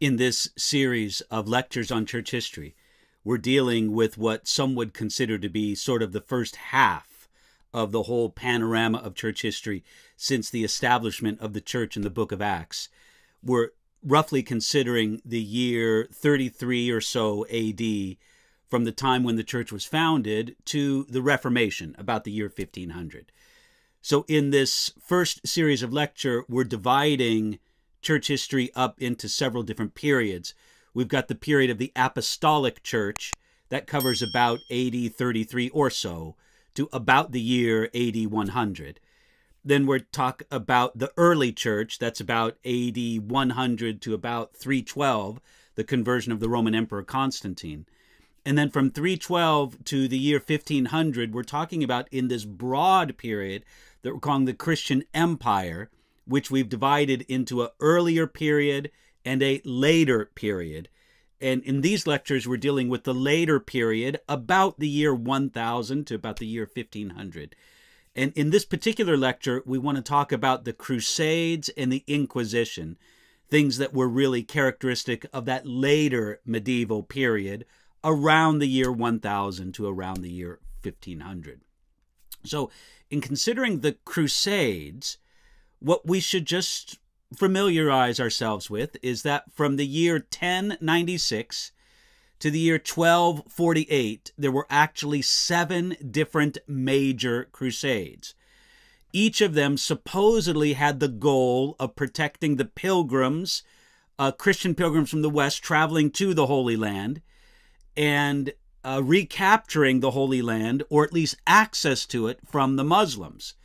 In this series of lectures on church history, we're dealing with what some would consider to be sort of the first half of the whole panorama of church history since the establishment of the church in the book of Acts. We're roughly considering the year 33 or so AD, from the time when the church was founded to the Reformation, about the year 1500. So in this first series of lecture, we're dividing church history up into several different periods. We've got the period of the Apostolic Church that covers about AD 33 or so to about the year AD 100. Then we'll talk about the early church, that's about AD 100 to about 312, the conversion of the Roman Emperor Constantine. And then from 312 to the year 1500, we're talking about in this broad period that we're calling the Christian Empire, which we've divided into an earlier period and a later period. And in these lectures, we're dealing with the later period, about the year 1000 to about the year 1500. And in this particular lecture, we want to talk about the Crusades and the Inquisition, things that were really characteristic of that later medieval period, around the year 1000 to around the year 1500. So in considering the Crusades, what we should just familiarize ourselves with is that from the year 1096 to the year 1248, there were actually 7 different major crusades. Each of them supposedly had the goal of protecting the pilgrims, Christian pilgrims from the West traveling to the Holy Land, and recapturing the Holy Land, or at least access to it, from the Muslims.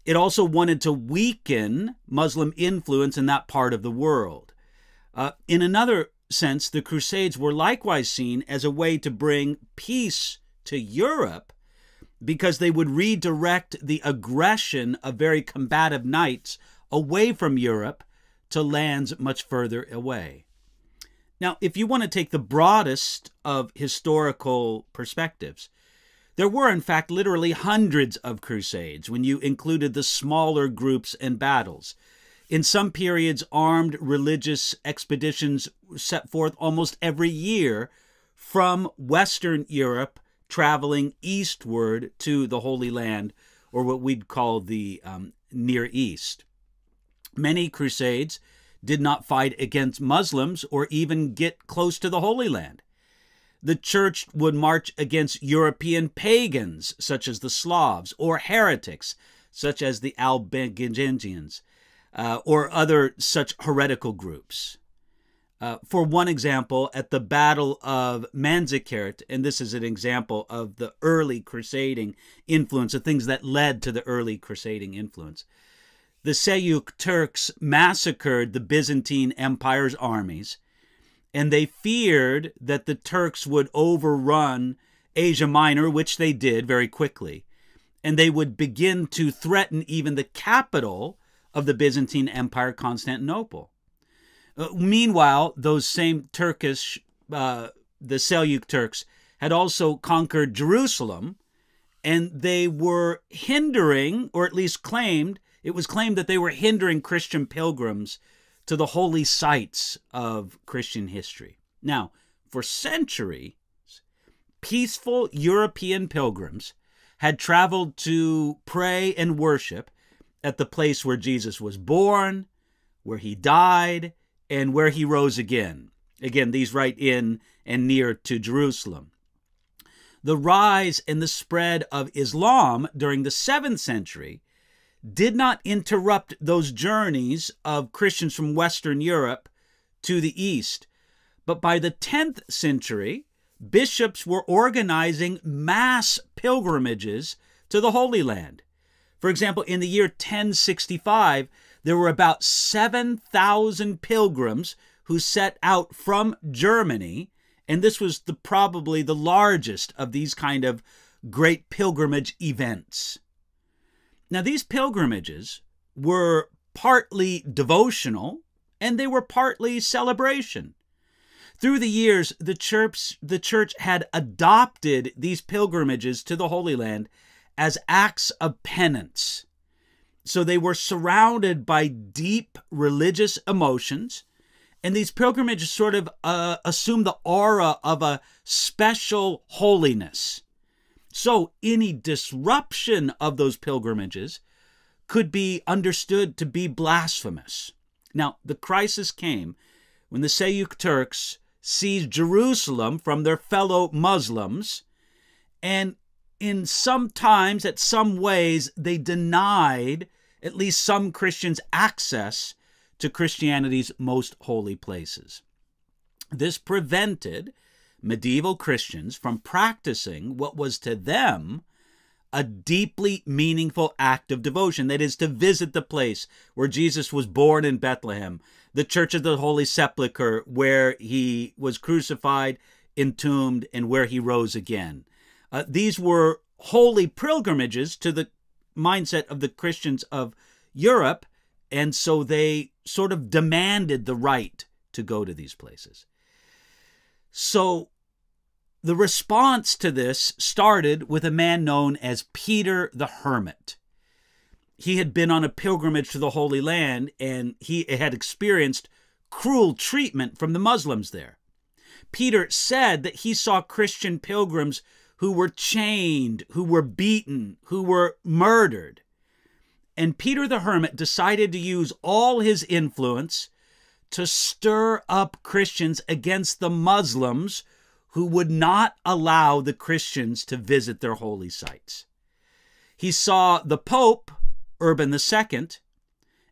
It also wanted to weaken Muslim influence in that part of the world. In another sense, the Crusades were likewise seen as a way to bring peace to Europe, because they would redirect the aggression of very combative knights away from Europe to lands much further away. Now, if you want to take the broadest of historical perspectives, there were, in fact, literally hundreds of crusades when you included the smaller groups and battles. In some periods, armed religious expeditions set forth almost every year from Western Europe, traveling eastward to the Holy Land, or what we'd call the Near East. Many crusades did not fight against Muslims or even get close to the Holy Land. The church would march against European pagans, such as the Slavs, or heretics, such as the Albigensians, or other such heretical groups. For one example, at the Battle of Manzikert, and this is an example of the early crusading influence, the things that led to the early crusading influence, the Seljuk Turks massacred the Byzantine Empire's armies, and they feared that the Turks would overrun Asia Minor, which they did very quickly, and they would begin to threaten even the capital of the Byzantine Empire, Constantinople. Meanwhile, those same Turkish, the Seljuk Turks, had also conquered Jerusalem, and they were hindering, or at least it was claimed that they were hindering Christian pilgrims to the holy sites of Christian history. Now, for centuries, peaceful European pilgrims had traveled to pray and worship at the place where Jesus was born, where he died, and where he rose again. Again, these right in and near to Jerusalem. The rise and the spread of Islam during the 7th century did not interrupt those journeys of Christians from Western Europe to the East. But by the 10th century, bishops were organizing mass pilgrimages to the Holy Land. For example, in the year 1065, there were about 7,000 pilgrims who set out from Germany, and this was probably the largest of these kind of great pilgrimage events. Now, these pilgrimages were partly devotional, and they were partly celebration. Through the years, the church had adopted these pilgrimages to the Holy Land as acts of penance. So they were surrounded by deep religious emotions, And these pilgrimages sort of assume the aura of a special holiness. So any disruption of those pilgrimages could be understood to be blasphemous. Now, the crisis came when the Seljuk Turks seized Jerusalem from their fellow Muslims, and in some times, at some ways, they denied at least some Christians access to Christianity's most holy places. This prevented medieval Christians from practicing what was to them a deeply meaningful act of devotion, that is, to visit the place where Jesus was born in Bethlehem, the Church of the Holy Sepulchre, where he was crucified, entombed, and where he rose again. These were holy pilgrimages to the mindset of the Christians of Europe, and so they sort of demanded the right to go to these places. So the response to this started with a man known as Peter the Hermit. He had been on a pilgrimage to the Holy Land, and he had experienced cruel treatment from the Muslims there. Peter said that he saw Christian pilgrims who were chained, who were beaten, who were murdered. And Peter the Hermit decided to use all his influence to stir up Christians against the Muslims who would not allow the Christians to visit their holy sites. He saw the Pope, Urban II,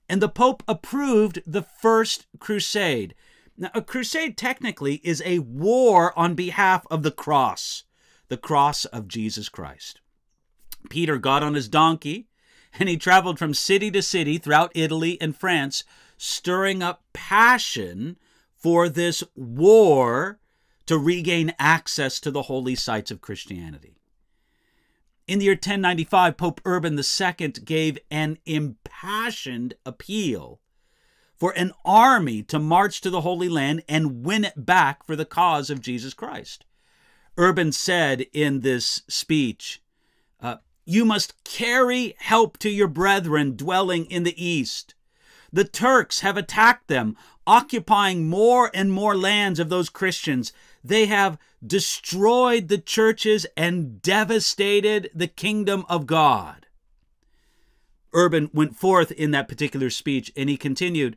and the Pope approved the First Crusade. Now, a crusade technically is a war on behalf of the cross of Jesus Christ. Peter got on his donkey, and he traveled from city to city throughout Italy and France, stirring up passion for this war to regain access to the holy sites of Christianity. In the year 1095, Pope Urban II gave an impassioned appeal for an army to march to the Holy Land and win it back for the cause of Jesus Christ. Urban said in this speech, "You must carry help to your brethren dwelling in the east. The Turks have attacked them, occupying more and more lands of those Christians. They have destroyed the churches and devastated the kingdom of God." Urban went forth in that particular speech, and he continued,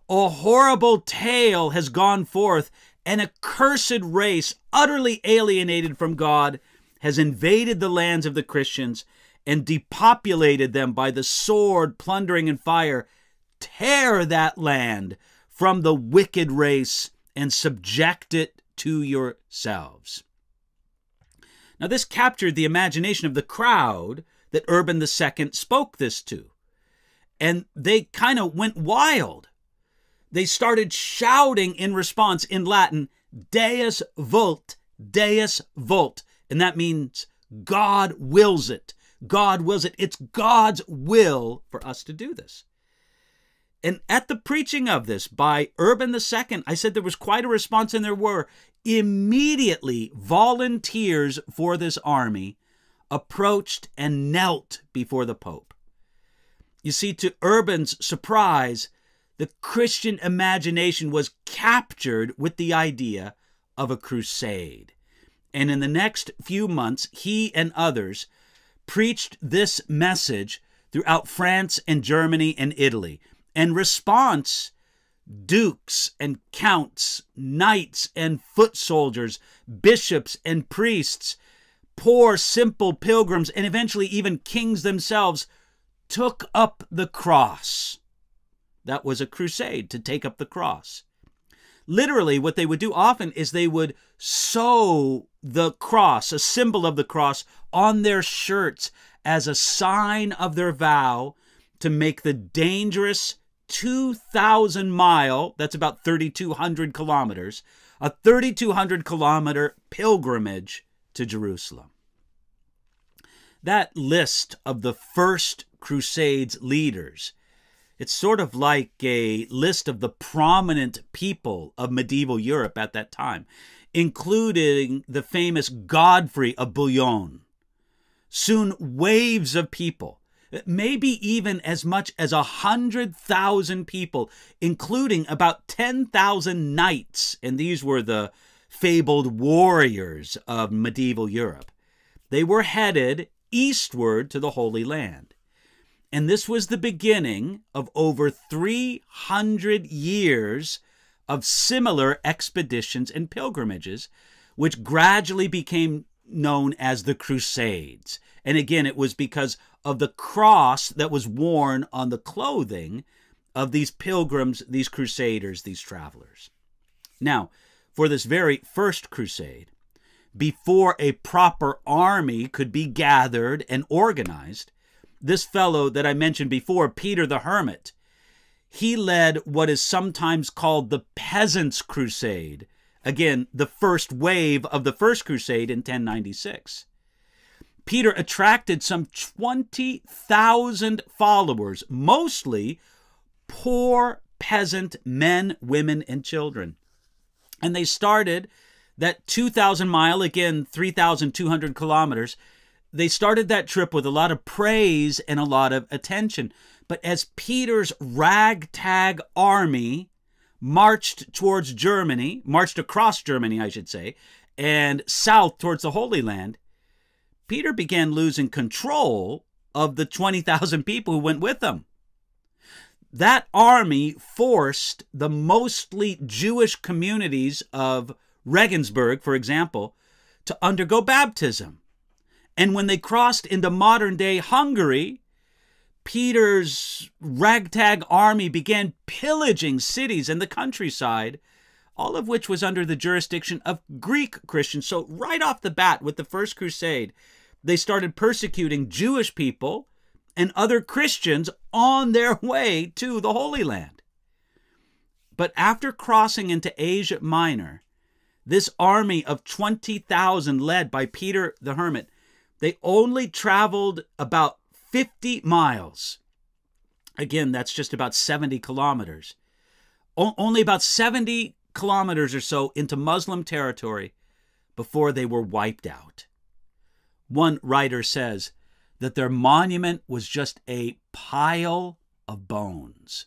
"A horrible tale has gone forth. An accursed race, utterly alienated from God, has invaded the lands of the Christians and depopulated them by the sword, plundering, and fire. Tear that land from the wicked race and subject it to yourselves." Now, this captured the imagination of the crowd that Urban II spoke this to, and they kind of went wild. They started shouting in response in Latin, "Deus vult, Deus vult," and that means God wills it. God wills it. It's God's will for us to do this. And at the preaching of this by Urban II, I said there was quite a response, and there were. Immediately, volunteers for this army approached and knelt before the Pope. You see, to Urban's surprise, the Christian imagination was captured with the idea of a crusade. And in the next few months, he and others preached this message throughout France and Germany and Italy. In response, dukes and counts, knights and foot soldiers, bishops and priests, poor simple pilgrims, and eventually even kings themselves took up the cross. That was a crusade, to take up the cross. Literally, what they would do often is they would sew the cross, a symbol of the cross, on their shirts as a sign of their vow to make the dangerous 2,000-mile, that's about 3,200 kilometers, a 3,200-kilometer pilgrimage to Jerusalem. That list of the First Crusades leaders, it's sort of like a list of the prominent people of medieval Europe at that time, including the famous Godfrey of Bouillon. Soon, waves of people maybe even as much as 100,000 people, including about 10,000 knights, and these were the fabled warriors of medieval Europe. They were headed eastward to the Holy Land. And this was the beginning of over 300 years of similar expeditions and pilgrimages, which gradually became known as the Crusades. And again, it was because of the cross that was worn on the clothing of these pilgrims, these crusaders, these travelers. Now, for this very first crusade, before a proper army could be gathered and organized, this fellow that I mentioned before, Peter the Hermit, he led what is sometimes called the Peasants' Crusade. Again, the first wave of the First Crusade in 1096. Peter attracted some 20,000 followers, mostly poor peasant men, women, and children. And they started that 2,000-mile, again, 3,200 kilometers, they started that trip with a lot of praise and a lot of attention. But as Peter's ragtag army marched towards Germany, marched across Germany, I should say, and south towards the Holy Land, Peter began losing control of the 20,000 people who went with him. That army forced the mostly Jewish communities of Regensburg, for example, to undergo baptism. And when they crossed into modern-day Hungary, Peter's ragtag army began pillaging cities and the countryside, all of which was under the jurisdiction of Greek Christians. So right off the bat with the First Crusade, they started persecuting Jewish people and other Christians on their way to the Holy Land. But after crossing into Asia Minor, this army of 20,000 led by Peter the Hermit, they only traveled about 50 miles. Again, that's just about 70 kilometers. Only about 70 kilometers or so into Muslim territory before they were wiped out. One writer says that their monument was just a pile of bones.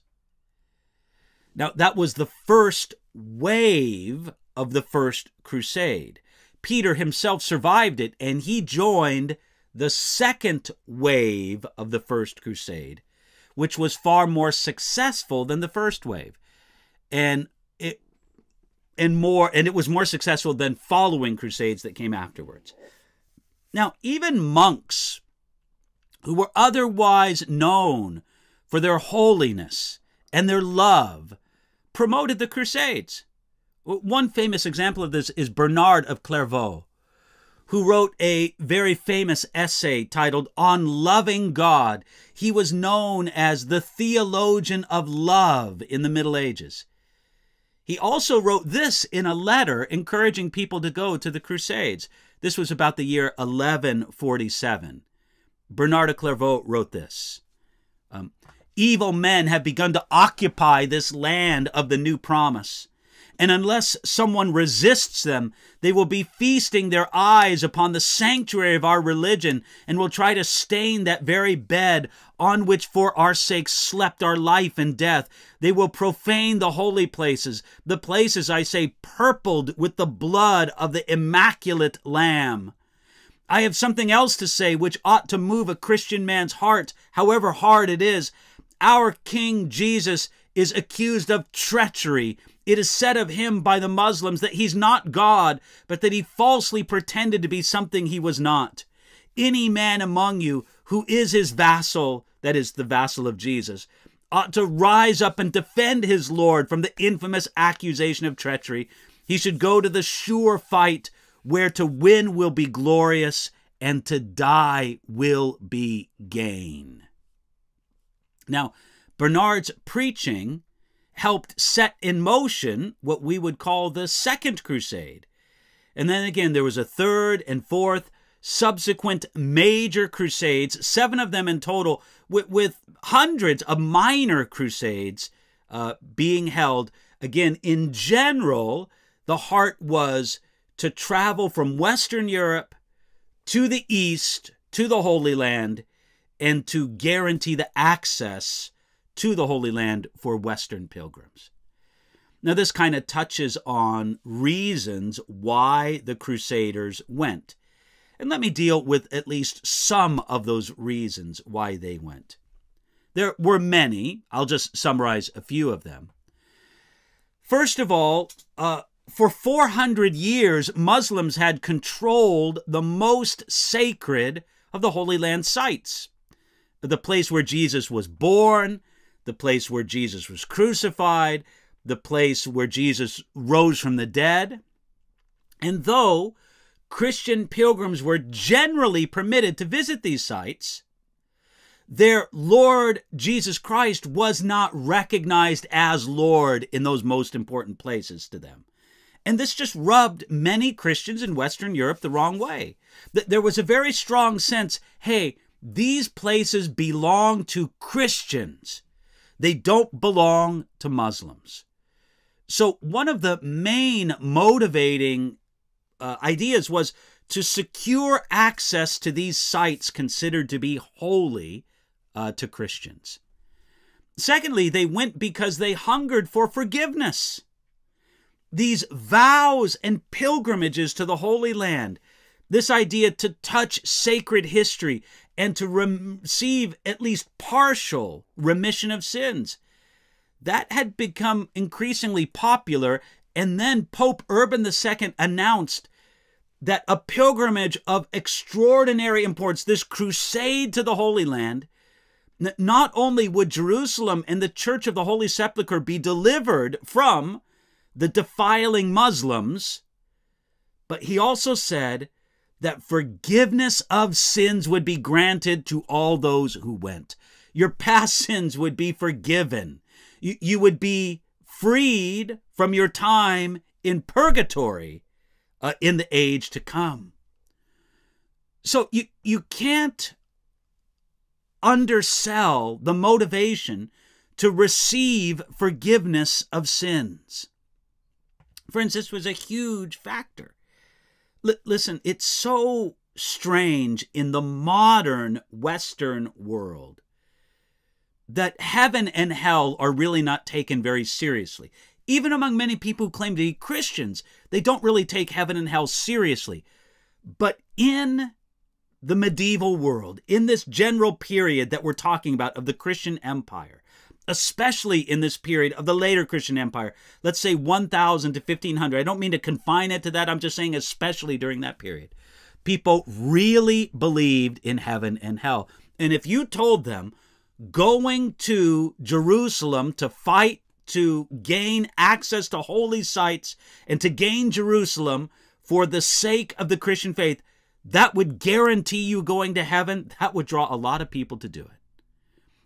Now, that was the first wave of the First Crusade. Peter himself survived it, and he joined the second wave of the First Crusade, which was far more successful than the first wave. And it was more successful than following crusades that came afterwards. Now, even monks who were otherwise known for their holiness and their love promoted the Crusades. One famous example of this is Bernard of Clairvaux, who wrote a very famous essay titled On Loving God. He was known as the theologian of love in the Middle Ages. He also wrote this in a letter encouraging people to go to the Crusades. This was about the year 1147. Bernard of Clairvaux wrote this. Evil men have begun to occupy this land of the new promise. And unless someone resists them, they will be feasting their eyes upon the sanctuary of our religion and will try to stain that very bed on which for our sake slept our life and death. They will profane the holy places, the places, I say, purpled with the blood of the immaculate Lamb. I have something else to say which ought to move a Christian man's heart, however hard it is. Our King Jesus is accused of treachery. It is said of him by the Muslims that he's not God, but that he falsely pretended to be something he was not. Any man among you who is his vassal, that is the vassal of Jesus, ought to rise up and defend his Lord from the infamous accusation of treachery. He should go to the sure fight where to win will be glorious and to die will be gain. Now, Bernard's preaching helped set in motion what we would call the Second Crusade. And then again, there was a third and fourth subsequent major crusades, 7 of them in total, with hundreds of minor crusades being held. Again, in general, the heart was to travel from Western Europe to the East, to the Holy Land, and to guarantee the access to the Holy Land for Western pilgrims. Now, this kind of touches on reasons why the Crusaders went. And let me deal with at least some of those reasons why they went. There were many. I'll just summarize a few of them. First of all, for 400 years, Muslims had controlled the most sacred of the Holy Land sites. The place where Jesus was born, the place where Jesus was crucified, the place where Jesus rose from the dead. And though Christian pilgrims were generally permitted to visit these sites, their Lord Jesus Christ was not recognized as Lord in those most important places to them. And this just rubbed many Christians in Western Europe the wrong way. There was a very strong sense, hey, these places belong to Christians. They don't belong to Muslims. So one of the main motivating ideas was to secure access to these sites considered to be holy to Christians. Secondly, they went because they hungered for forgiveness. These vows and pilgrimages to the Holy Land, this idea to touch sacred history and to receive at least partial remission of sins, that had become increasingly popular. And then Pope Urban II announced that a pilgrimage of extraordinary importance, this crusade to the Holy Land, not only would Jerusalem and the Church of the Holy Sepulchre be delivered from the defiling Muslims, but he also said that forgiveness of sins would be granted to all those who went. Your past sins would be forgiven. You would be freed from your time in purgatory in the age to come. So you can't undersell the motivation to receive forgiveness of sins. For instance, was a huge factor. Listen, it's so strange in the modern Western world that heaven and hell are really not taken very seriously. Even among many people who claim to be Christians, they don't really take heaven and hell seriously. But in the medieval world, in this general period that we're talking about of the Christian Empire, especially in this period of the later Christian Empire, let's say 1000 to 1500, I don't mean to confine it to that, I'm just saying especially during that period, people really believed in heaven and hell. And if you told them going to Jerusalem to fight to gain access to holy sites and to gain Jerusalem for the sake of the Christian faith, that would guarantee you going to heaven, that would draw a lot of people to do it.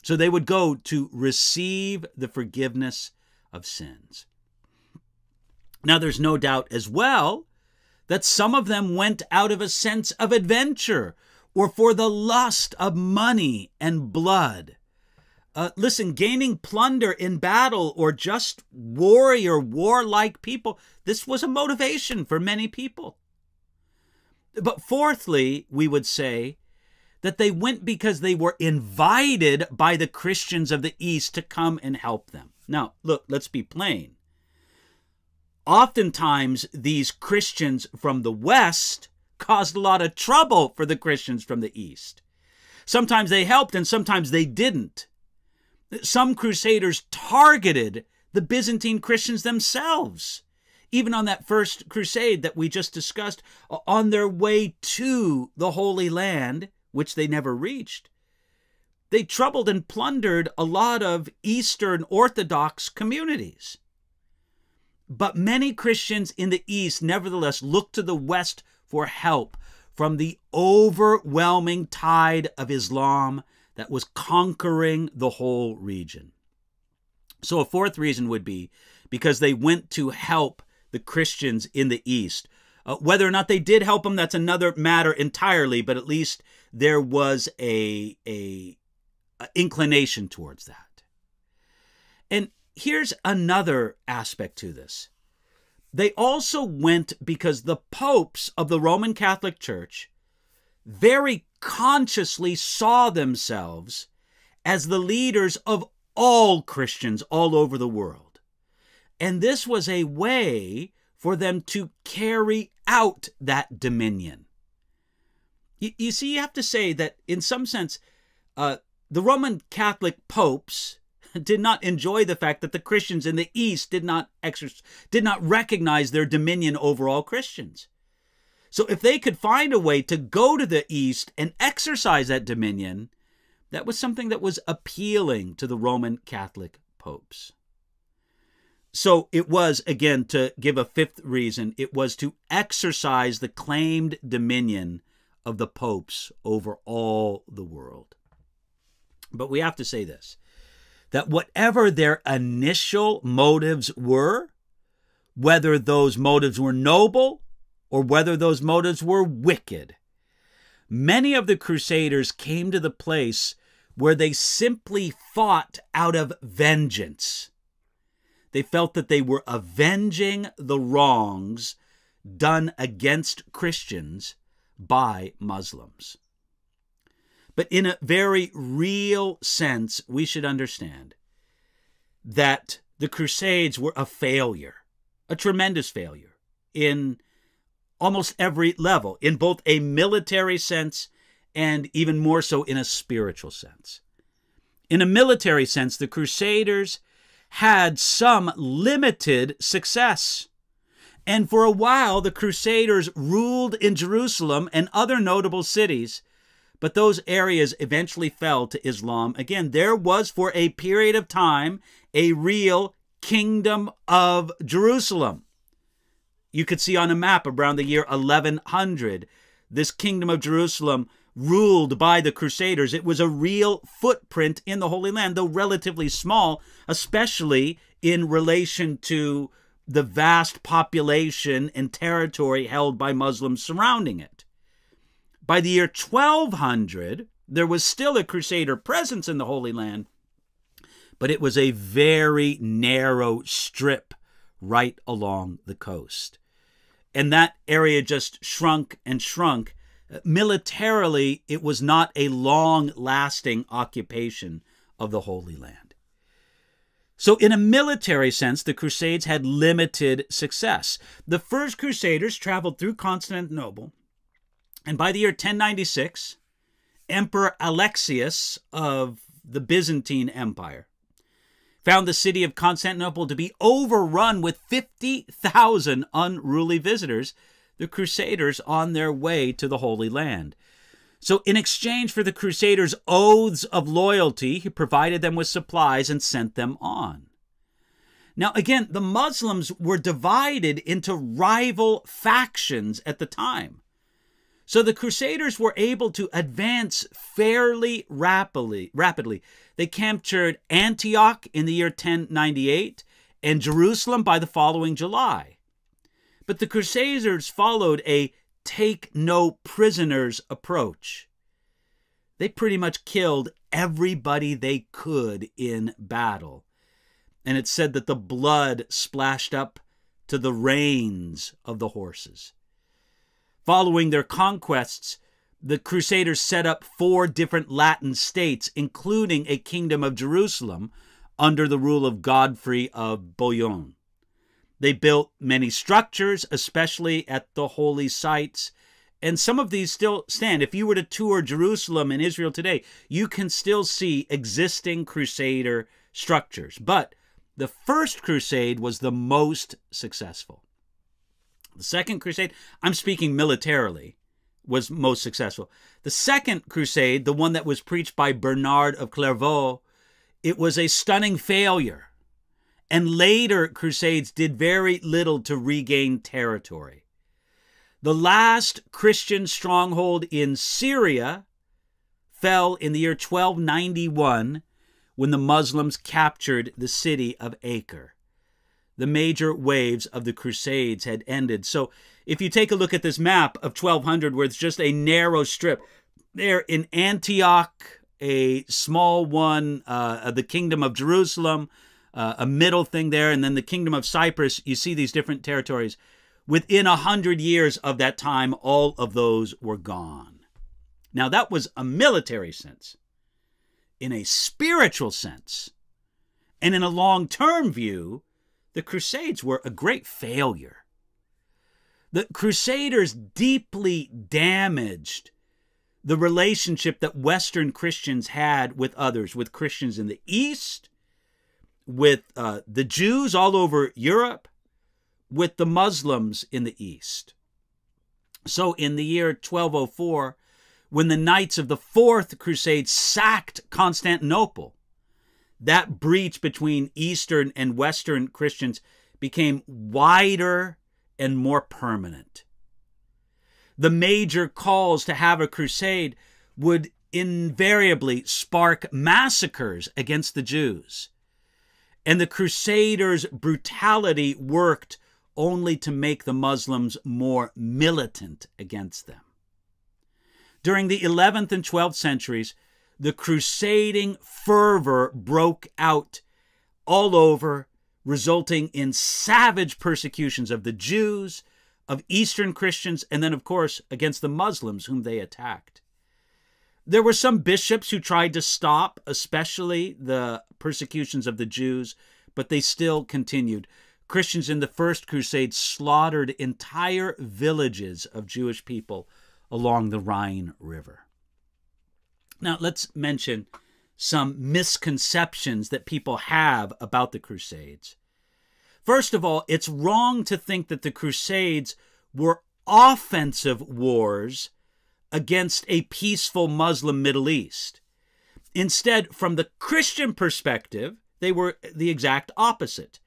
So they would go to receive the forgiveness of sins. Now, there's no doubt as well that some of them went out of a sense of adventure or for the lust of money and blood. Listen, gaining plunder in battle or just warlike people, this was a motivation for many people. But fourthly, we would say that they went because they were invited by the Christians of the East to come and help them. Now, look, let's be plain. Oftentimes, these Christians from the West caused a lot of trouble for the Christians from the East. Sometimes they helped and sometimes they didn't. Some Crusaders targeted the Byzantine Christians themselves. Even on that first crusade that we just discussed, on their way to the Holy Land, which they never reached, they troubled and plundered a lot of Eastern Orthodox communities. But many Christians in the East nevertheless looked to the West for help from the overwhelming tide of Islam that was conquering the whole region. So a fourth reason would be because they went to help the Christians in the East. Whether or not they did help them, that's another matter entirely, but at least there was a inclination towards that. And here's another aspect to this. They also went because the popes of the Roman Catholic Church very consciously saw themselves as the leaders of all Christians all over the world. And this was a way for them to carry out that dominion. You see, you have to say that in some sense, the Roman Catholic popes did not enjoy the fact that the Christians in the East did not recognize their dominion over all Christians. So if they could find a way to go to the East and exercise that dominion, that was something that was appealing to the Roman Catholic popes. So it was, again, to give a fifth reason, it was to exercise the claimed dominion of the popes over all the world. But we have to say this, that whatever their initial motives were, whether those motives were noble or whether those motives were wicked, many of the Crusaders came to the place where they simply fought out of vengeance. They felt that they were avenging the wrongs done against Christians by Muslims. But in a very real sense, we should understand that the Crusades were a failure, a tremendous failure, in almost every level, in both a military sense and even more so in a spiritual sense. In a military sense, the Crusaders had some limited success. And for a while, the Crusaders ruled in Jerusalem and other notable cities, but those areas eventually fell to Islam. Again, there was for a period of time a real kingdom of Jerusalem. You could see on a map around the year 1100, this kingdom of Jerusalem ruled by the Crusaders. It was a real footprint in the Holy Land, though relatively small, especially in relation to the vast population and territory held by Muslims surrounding it. By the year 1200, there was still a Crusader presence in the Holy Land, but it was a very narrow strip right along the coast. And that area just shrunk and shrunk. Militarily, it was not a long-lasting occupation of the Holy Land. So in a military sense, the Crusades had limited success. The first Crusaders traveled through Constantinople, and by the year 1096, Emperor Alexius of the Byzantine Empire found the city of Constantinople to be overrun with 50,000 unruly visitors, the Crusaders on their way to the Holy Land. So in exchange for the Crusaders' oaths of loyalty, he provided them with supplies and sent them on. Now again, the Muslims were divided into rival factions at the time. So the Crusaders were able to advance fairly rapidly. They captured Antioch in the year 1098 and Jerusalem by the following July. But the Crusaders followed a take no prisoners approach. They pretty much killed everybody they could in battle. And it's said that the blood splashed up to the reins of the horses. Following their conquests, the Crusaders set up 4 different Latin states, including a kingdom of Jerusalem under the rule of Godfrey of Bouillon. They built many structures, especially at the holy sites, and some of these still stand. If you were to tour Jerusalem and Israel today, you can still see existing Crusader structures. But the first crusade was the most successful. The second crusade, I'm speaking militarily, was most successful. The second crusade, the one that was preached by Bernard of Clairvaux, it was a stunning failure. And later crusades did very little to regain territory. The last Christian stronghold in Syria fell in the year 1291 when the Muslims captured the city of Acre. The major waves of the Crusades had ended. So if you take a look at this map of 1200, where it's just a narrow strip, there in Antioch, a small one, the Kingdom of Jerusalem, a middle thing there, and then the Kingdom of Cyprus, you see these different territories. Within 100 years of that time, all of those were gone. Now, that was a military sense. In a spiritual sense, and in a long-term view, the Crusades were a great failure. The Crusaders deeply damaged the relationship that Western Christians had with others, with Christians in the East, with the Jews all over Europe, with the Muslims in the East. So in the year 1204, when the Knights of the Fourth Crusade sacked Constantinople, that breach between Eastern and Western Christians became wider and more permanent. The major calls to have a crusade would invariably spark massacres against the Jews. And the Crusaders' brutality worked only to make the Muslims more militant against them. During the 11th and 12th centuries, the crusading fervor broke out all over, resulting in savage persecutions of the Jews, of Eastern Christians, and then, of course, against the Muslims whom they attacked. There were some bishops who tried to stop, especially the persecutions of the Jews, but they still continued. Christians in the First Crusade slaughtered entire villages of Jewish people along the Rhine River. Now, let's mention some misconceptions that people have about the Crusades. First of all, it's wrong to think that the Crusades were offensive wars against a peaceful Muslim Middle East. Instead, from the Christian perspective, they were the exact opposite.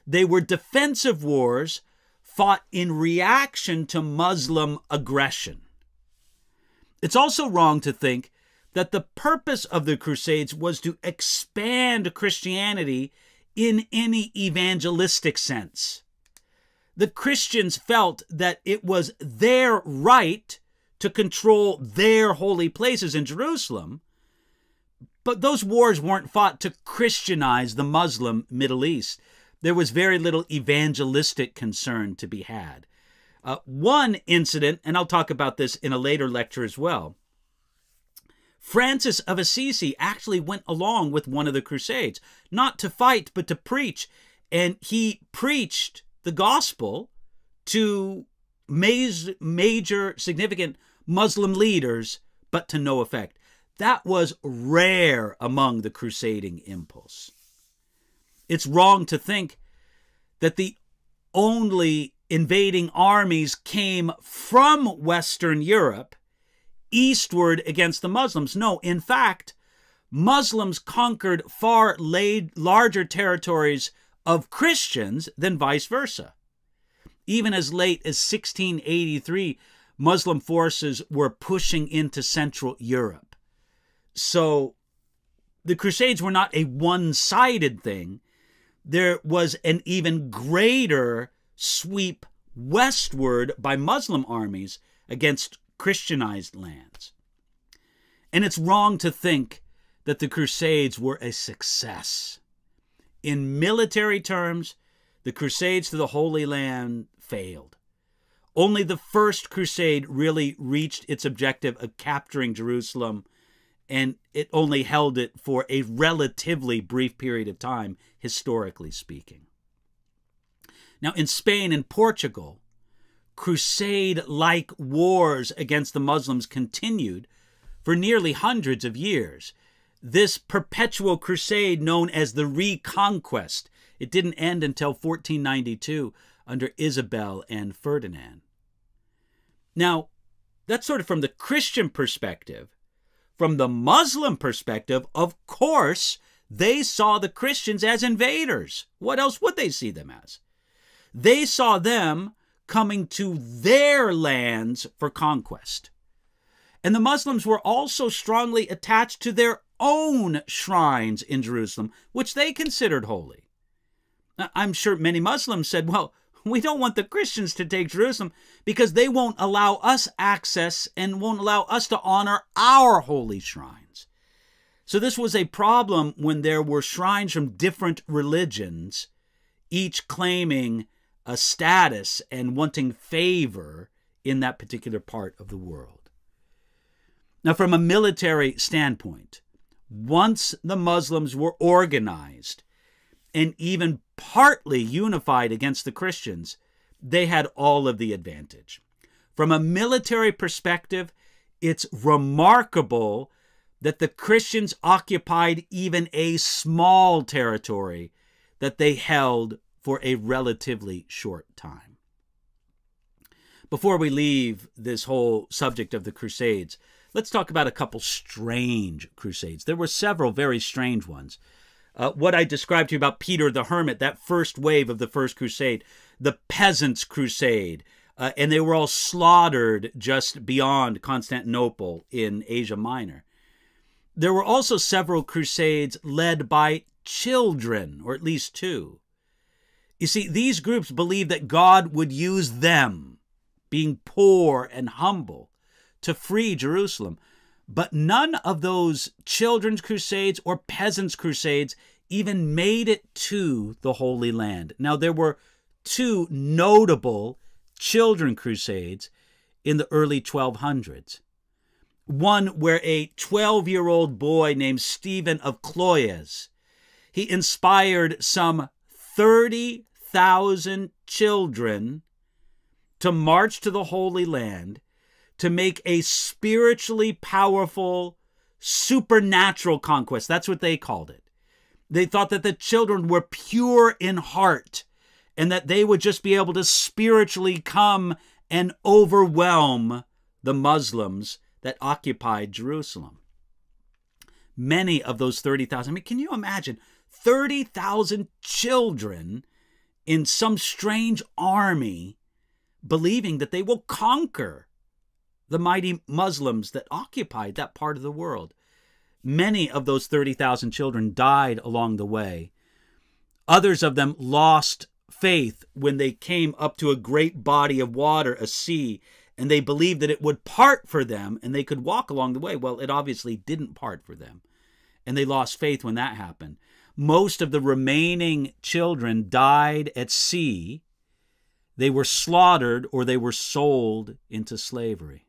They were defensive wars fought in reaction to Muslim aggression. It's also wrong to think that the purpose of the Crusades was to expand Christianity in any evangelistic sense. The Christians felt that it was their right to control their holy places in Jerusalem, but those wars weren't fought to Christianize the Muslim Middle East. There was very little evangelistic concern to be had. One incident, and I'll talk about this in a later lecture as well, Francis of Assisi actually went along with one of the Crusades, not to fight, but to preach. And he preached the gospel to major, significant Muslim leaders, but to no effect. That was rare among the crusading impulse. It's wrong to think that the only invading armies came from Western Europe eastward against the Muslims. No, in fact, Muslims conquered far larger territories of Christians than vice versa. Even as late as 1683, Muslim forces were pushing into Central Europe. So the Crusades were not a one-sided thing. There was an even greater sweep westward by Muslim armies against Christianized lands. And it's wrong to think that the Crusades were a success. In military terms, the Crusades to the Holy Land failed. Only the First Crusade really reached its objective of capturing Jerusalem, and it only held it for a relatively brief period of time, historically speaking. Now, in Spain and Portugal, Crusade-like wars against the Muslims continued for nearly hundreds of years. This perpetual crusade known as the Reconquest, it didn't end until 1492 under Isabel and Ferdinand. Now, that's sort of from the Christian perspective. From the Muslim perspective, of course, they saw the Christians as invaders. What else would they see them as? They saw them coming to their lands for conquest. And the Muslims were also strongly attached to their own shrines in Jerusalem, which they considered holy. Now, I'm sure many Muslims said, well, we don't want the Christians to take Jerusalem because they won't allow us access and won't allow us to honor our holy shrines. So this was a problem when there were shrines from different religions, each claiming a status and wanting favor in that particular part of the world. Now, from a military standpoint, once the Muslims were organized and even partly unified against the Christians, they had all of the advantage. From a military perspective, it's remarkable that the Christians occupied even a small territory that they held for a relatively short time. Before we leave this whole subject of the Crusades, let's talk about a couple strange crusades. There were several very strange ones. What I described to you about Peter the Hermit, that first wave of the First Crusade, the Peasants' Crusade, and they were all slaughtered just beyond Constantinople in Asia Minor. There were also several crusades led by children, or at least two. You see, these groups believed that God would use them, being poor and humble, to free Jerusalem. But none of those children's crusades or peasants' crusades even made it to the Holy Land. Now, there were two notable children crusades in the early 1200s. One where a 12-year-old boy named Stephen of Cloyes, he inspired some 30,000 children to march to the Holy Land to make a spiritually powerful, supernatural conquest. That's what they called it. They thought that the children were pure in heart and that they would just be able to spiritually come and overwhelm the Muslims that occupied Jerusalem. Many of those 30,000, I mean, can you imagine 30,000 children in some strange army believing that they will conquer the mighty Muslims that occupied that part of the world? Many of those 30,000 children died along the way. Others of them lost faith when they came up to a great body of water, a sea, and they believed that it would part for them and they could walk along the way. Well, it obviously didn't part for them, and they lost faith when that happened. Most of the remaining children died at sea. They were slaughtered or they were sold into slavery.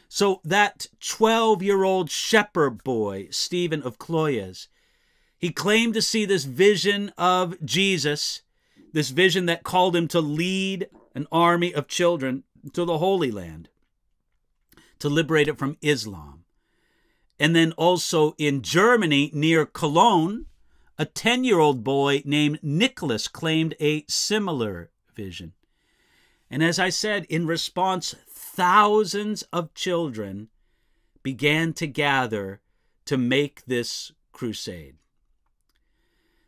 So that 12-year-old shepherd boy, Stephen of Cloyes, he claimed to see this vision of Jesus, this vision that called him to lead an army of children to the Holy Land, to liberate it from Islam. And then also in Germany, near Cologne, a 10-year-old boy named Nicholas claimed a similar vision. And as I said, in response, thousands of children began to gather to make this crusade.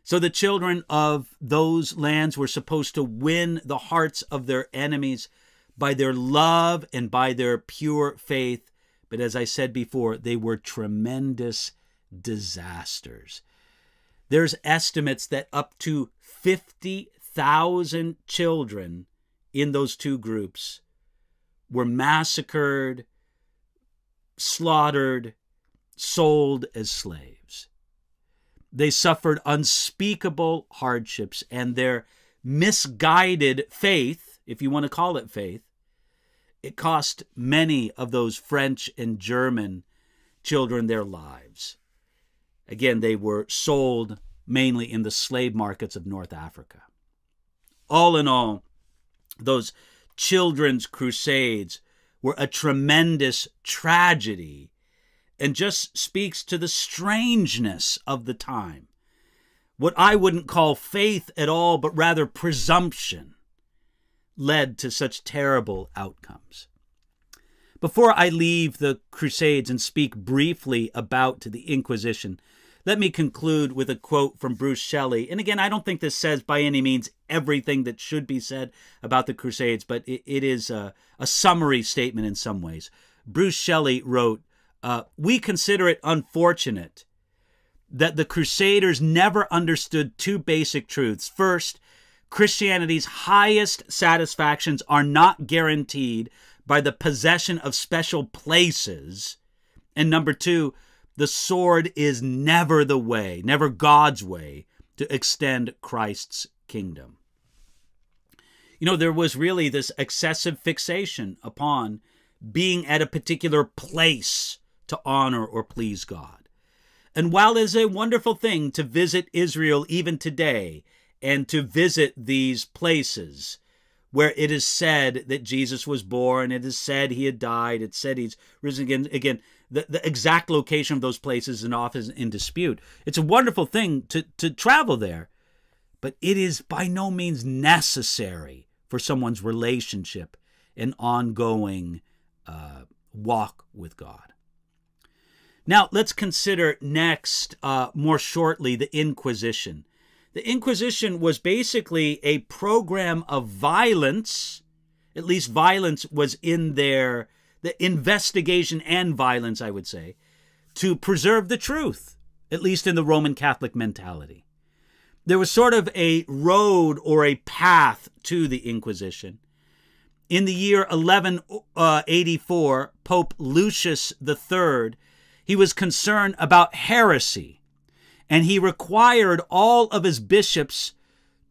So the children of those lands were supposed to win the hearts of their enemies by their love and by their pure faith. But as I said before, they were tremendous disasters. There's estimates that up to 50,000 children in those two groups were massacred, slaughtered, sold as slaves. They suffered unspeakable hardships, and their misguided faith, if you want to call it faith, it cost many of those French and German children their lives. Again, they were sold mainly in the slave markets of North Africa. All in all, those children's crusades were a tremendous tragedy and just speaks to the strangeness of the time. What I wouldn't call faith at all, but rather presumption, led to such terrible outcomes. Before I leave the Crusades and speak briefly about the Inquisition, let me conclude with a quote from Bruce Shelley. And again, I don't think this says by any means everything that should be said about the Crusades, but it is a summary statement in some ways. Bruce Shelley wrote, "We consider it unfortunate that the Crusaders never understood two basic truths. First, Christianity's highest satisfactions are not guaranteed by the possession of special places. And number two, the sword is never the way, never God's way, to extend Christ's kingdom." You know, there was really this excessive fixation upon being at a particular place to honor or please God. And while it is a wonderful thing to visit Israel even today and to visit these places where it is said that Jesus was born, it is said he had died, it's said he's risen again, the exact location of those places is often in dispute. It's a wonderful thing to travel there, but it is by no means necessary for someone's relationship and ongoing walk with God. Now, let's consider next, more shortly, the Inquisition. The Inquisition was basically a program of violence. At least violence was in there, the investigation and violence, I would say, to preserve the truth, at least in the Roman Catholic mentality. There was sort of a road or a path to the Inquisition. In the year 1184, Pope Lucius III, he was concerned about heresy, and he required all of his bishops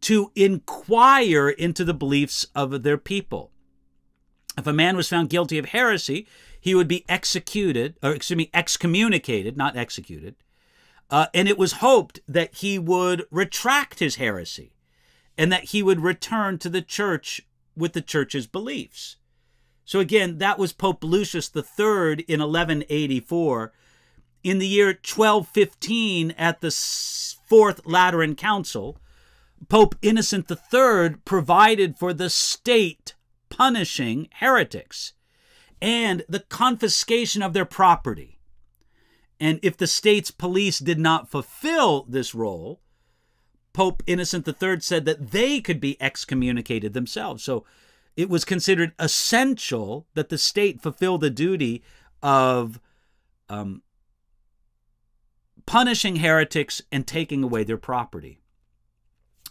to inquire into the beliefs of their people. If a man was found guilty of heresy, he would be excommunicated, not executed. And it was hoped that he would retract his heresy and that he would return to the church with the church's beliefs. So again, that was Pope Lucius III in 1184. In the year 1215, at the Fourth Lateran Council, Pope Innocent III provided for the state punishing heretics and the confiscation of their property. And if the state's police did not fulfill this role, Pope Innocent III said that they could be excommunicated themselves. So it was considered essential that the state fulfill the duty of punishing heretics and taking away their property.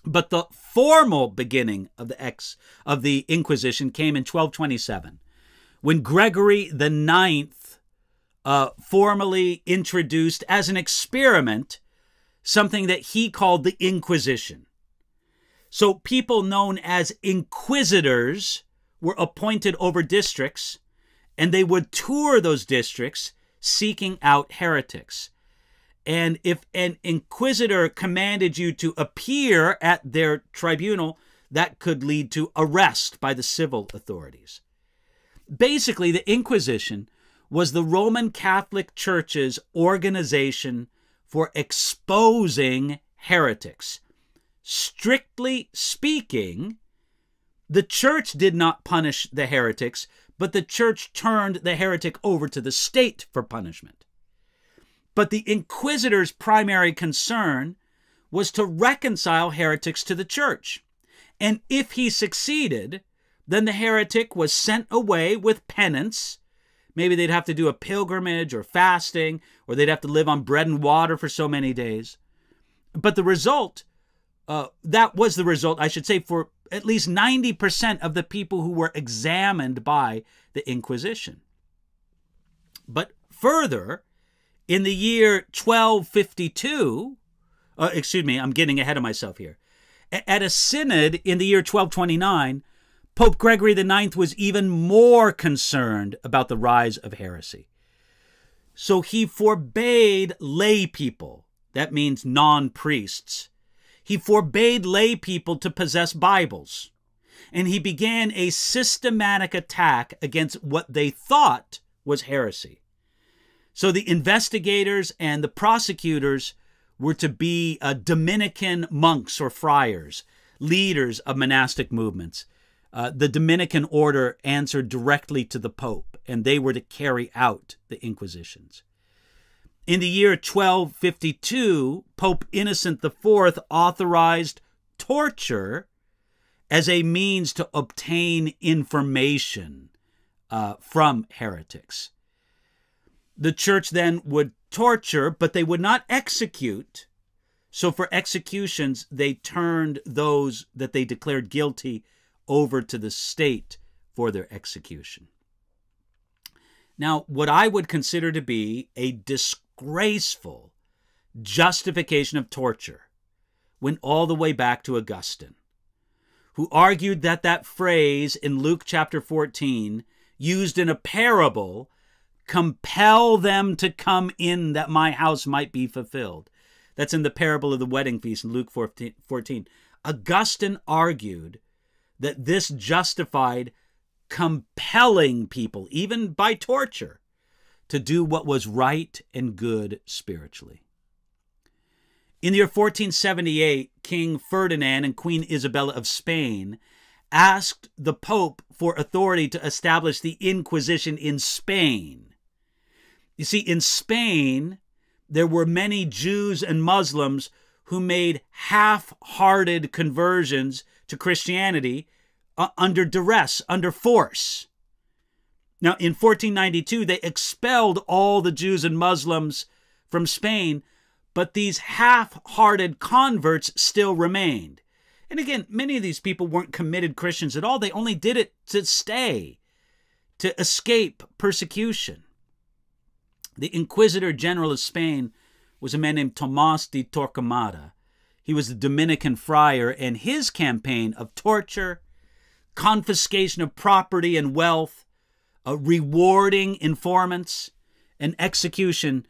But the formal beginning of the Inquisition came in 1227, when Gregory IX formally introduced as an experiment something that he called the Inquisition. So people known as inquisitors were appointed over districts, and they would tour those districts seeking out heretics. And if an inquisitor commanded you to appear at their tribunal, that could lead to arrest by the civil authorities. Basically, the Inquisition was the Roman Catholic Church's organization for exposing heretics. Strictly speaking, the church did not punish the heretics, but the church turned the heretic over to the state for punishment. But the inquisitor's primary concern was to reconcile heretics to the church. And if he succeeded, then the heretic was sent away with penance. Maybe they'd have to do a pilgrimage or fasting, or they'd have to live on bread and water for so many days. But the result, that was the result, I should say, for at least 90% of the people who were examined by the Inquisition. But further, in the year 1252, I'm getting ahead of myself here. At a synod in the year 1229, Pope Gregory IX was even more concerned about the rise of heresy. So he forbade lay people, that means non-priests. He forbade lay people to possess Bibles. And he began a systematic attack against what they thought was heresy. So the investigators and the prosecutors were to be Dominican monks or friars, leaders of monastic movements. The Dominican order answered directly to the Pope, and they were to carry out the Inquisitions. In the year 1252, Pope Innocent IV authorized torture as a means to obtain information from heretics. The church then would torture, but they would not execute. So for executions, they turned those that they declared guilty over to the state for their execution. Now, what I would consider to be a disgraceful justification of torture went all the way back to Augustine, who argued that that phrase in Luke chapter 14, used in a parable, compel them to come in that my house might be fulfilled. That's in the parable of the wedding feast in Luke 14. Augustine argued that this justified compelling people, even by torture, to do what was right and good spiritually. In the year 1478, King Ferdinand and Queen Isabella of Spain asked the Pope for authority to establish the Inquisition in Spain. You see, in Spain, there were many Jews and Muslims who made half-hearted conversions to Christianity under duress, under force. Now, in 1492, they expelled all the Jews and Muslims from Spain, but these half-hearted converts still remained. And again, many of these people weren't committed Christians at all. They only did it to stay, to escape persecution. The Inquisitor General of Spain was a man named Tomás de Torquemada. He was a Dominican friar, and his campaign of torture, confiscation of property and wealth, rewarding informants, and execution,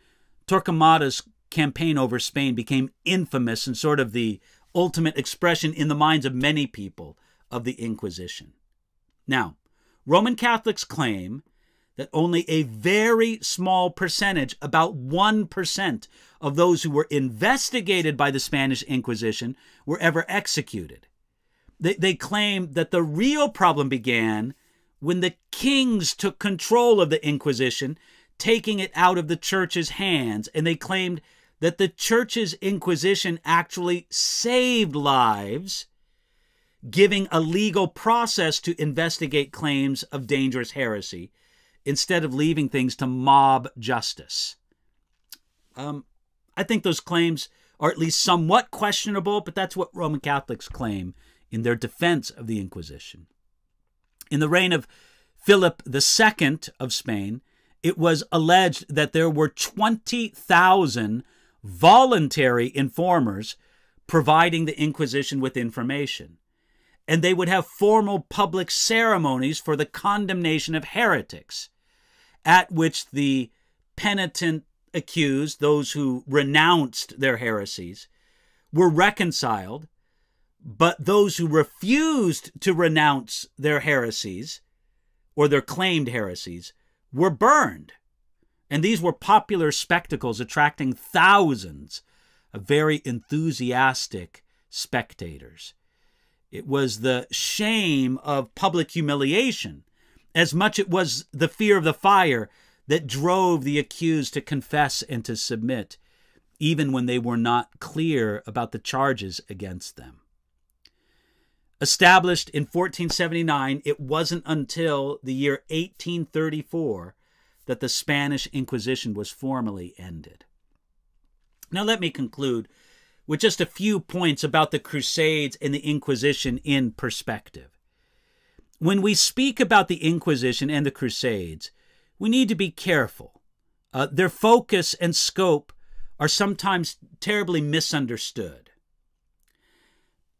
Torquemada's campaign over Spain became infamous and sort of the ultimate expression in the minds of many people of the Inquisition. Now, Roman Catholics claim that only a very small percentage, about 1% of those who were investigated by the Spanish Inquisition were ever executed. They claim that the real problem began when the kings took control of the Inquisition, taking it out of the church's hands, and they claimed that the church's Inquisition actually saved lives, giving a legal process to investigate claims of dangerous heresy, instead of leaving things to mob justice. I think those claims are at least somewhat questionable, but that's what Roman Catholics claim in their defense of the Inquisition. In the reign of Philip II of Spain, it was alleged that there were 20,000 voluntary informers providing the Inquisition with information, and they would have formal public ceremonies for the condemnation of heretics, at which the penitent accused, those who renounced their heresies, were reconciled, but those who refused to renounce their heresies, or their claimed heresies, were burned. And these were popular spectacles attracting thousands of very enthusiastic spectators. It was the shame of public humiliation, as much it was the fear of the fire, that drove the accused to confess and to submit, even when they were not clear about the charges against them. Established in 1479, it wasn't until the year 1834 that the Spanish Inquisition was formally ended. Now let me conclude with just a few points about the Crusades and the Inquisition in perspective. When we speak about the Inquisition and the Crusades, we need to be careful. Their focus and scope are sometimes terribly misunderstood.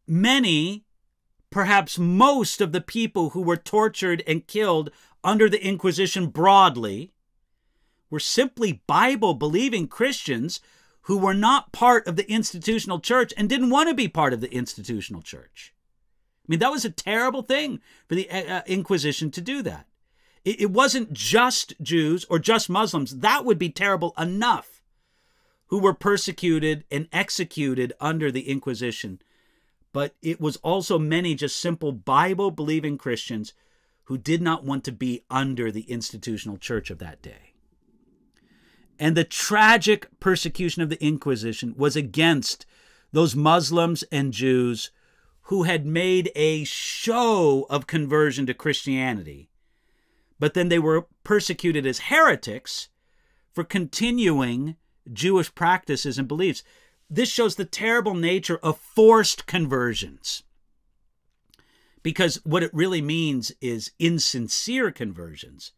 Many, perhaps most of the people who were tortured and killed under the Inquisition broadly were simply Bible-believing Christians who were not part of the institutional church and didn't want to be part of the institutional church. I mean, that was a terrible thing for the Inquisition to do that. It wasn't just Jews or just Muslims. That would be terrible enough, who were persecuted and executed under the Inquisition. But it was also many just simple Bible-believing Christians who did not want to be under the institutional church of that day. And the tragic persecution of the Inquisition was against those Muslims and Jews who had made a show of conversion to Christianity, but then they were persecuted as heretics for continuing Jewish practices and beliefs. This shows the terrible nature of forced conversions, because what it really means is insincere conversions.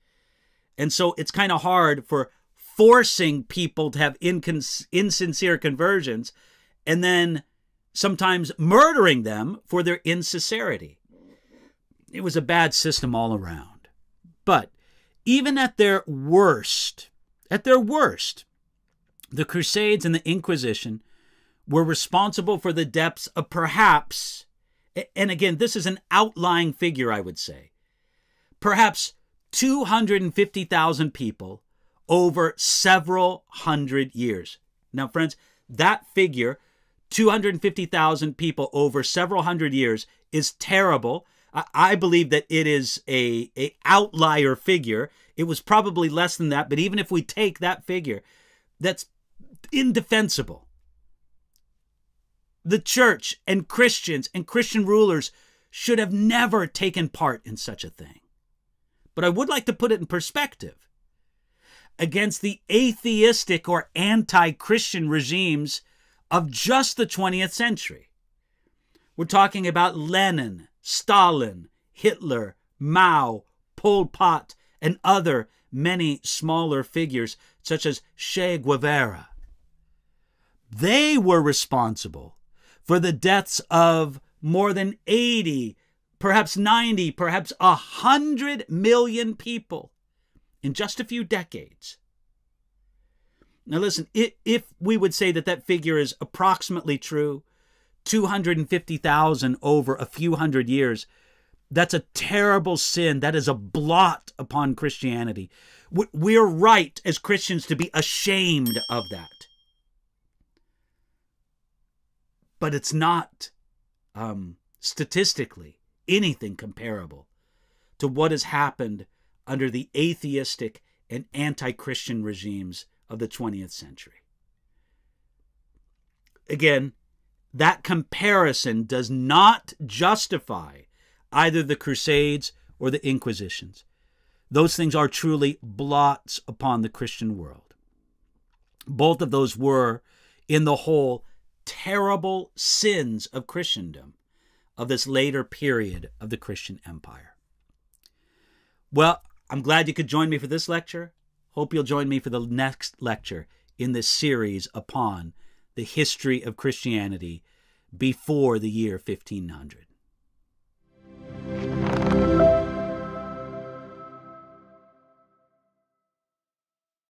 And so it's kind of hard for forcing people to have insincere conversions and then sometimes murdering them for their insincerity. It was a bad system all around. But Even at their worst, the Crusades and the Inquisition were responsible for the deaths of perhaps, and again, this is an outlying figure, I would say, perhaps 250,000 people over several hundred years. Now, friends, that figure, 250,000 people over several hundred years, is terrible. I believe that it is a outlier figure. It was probably less than that, but even if we take that figure, that's indefensible. The church and Christians and Christian rulers should have never taken part in such a thing. But I would like to put it in perspective against the atheistic or anti-Christian regimes of just the 20th century. We're talking about Lenin, Stalin, Hitler, Mao, Pol Pot, and other many smaller figures such as Che Guevara. They were responsible for the deaths of more than 80, perhaps 90, perhaps 100 million people in just a few decades. Now listen, if we would say that that figure is approximately true, 250,000 over a few hundred years, that's a terrible sin. That is a blot upon Christianity. We're right as Christians to be ashamed of that. But it's not statistically anything comparable to what has happened under the atheistic and anti-Christian regimes of the 20th century. Again, that comparison does not justify either the Crusades or the Inquisitions. Those things are truly blots upon the Christian world. Both of those were, in the whole, terrible sins of Christendom, of this later period of the Christian empire. Well, I'm glad you could join me for this lecture. Hope you'll join me for the next lecture in this series upon the history of Christianity before the year 1500.